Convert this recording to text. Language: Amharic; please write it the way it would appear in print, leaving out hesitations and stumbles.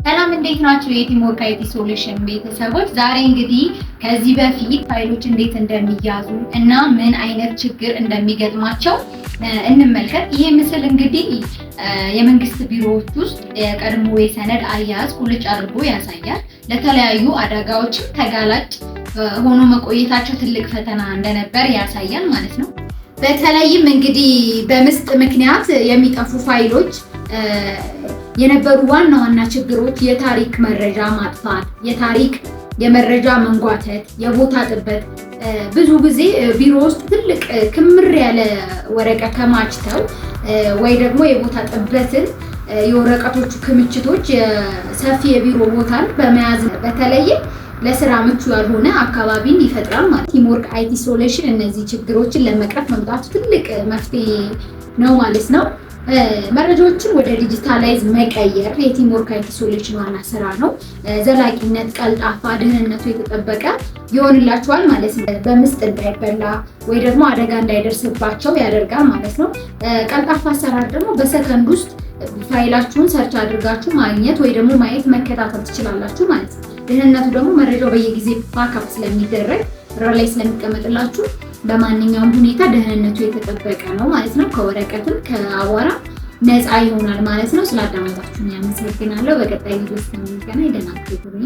ሰላም እንዴት ናችሁ? የቲምወርክ አይቲ ሶሉሽን ቤተሰቦች፣ ዛሬ እንግዲህ ከዚህ በፊት ፋይሎች እንዴት እንደሚያዙ እና ምን አይነት ችግር እንደሚገጥማቸው እንመልከት። ይሄ ምስል እንግዲህ የመንግስት ቢሮዎች ውስጥ የቀድሞ የሰነድ አያያዝ ቁልጭ አድርጎ ያሳያል። ለተለያዩ አደጋዎች ተጋላጭ ሆኖ መቆየታቸው ትልቅ ፈተና እንደነበር ያሳያል ማለት ነው። በተለይም እንግዲህ በምስጥ ምክንያት የሚጠፉ ፋይሎች የነበሩ ዋና ዋና ችግሮች የታሪክ መረጃ ማጥፋት፣ የመረጃ መንጓተት፣ የቦታ ጥበት። ብዙ ጊዜ ቢሮ ውስጥ ትልቅ ክምር ያለ ወረቀት ከማችተው ወይ ደግሞ የቦታ ጥበትን የወረቀቶቹ ክምችቶች ሰፊ የቢሮ ቦታን በመያዝ በተለይ ለስራ ምቹ ያልሆነ አካባቢን ይፈጥራል ማለት። ቲምወርክ አይቲ ሶሉሽን እነዚህ ችግሮችን ለመቅረፍ መምጣቱ ትልቅ መፍትሄ ነው ማለት ነው። መረጃዎችን ወደ ዲጂታላይዝ መቀየር የቲምወርክ አይቲ ሶሉሽን ዋና ስራ ነው። ዘላቂነት፣ ቀልጣፋ፣ ደህንነቱ የተጠበቀ ይሆንላችኋል ማለት ነው። በምስጥ እንዳይበላ ወይ ደግሞ አደጋ እንዳይደርስባቸው ያደርጋል ማለት ነው። ቀልጣፋ አሰራር ደግሞ በሰከንድ ውስጥ ፋይላችሁን ሰርች አድርጋችሁ ማግኘት ወይ ደግሞ ማየት መከታተል ትችላላችሁ ማለት ነው። ደህንነቱ ደግሞ መረጃው በየጊዜ ባካፕ ስለሚደረግ ላይ ስለሚቀመጥላችሁ በማንኛውም ሁኔታ ደህንነቱ የተጠበቀ ነው ማለት ነው። ከወረቀትም ከአቧራ ነፃ ይሆናል ማለት ነው። ስላዳመጣችሁኝ አመሰግናለሁ። በቀጣይ ቪዲዮ እስከምንገናኝ ደህና ቆዩ።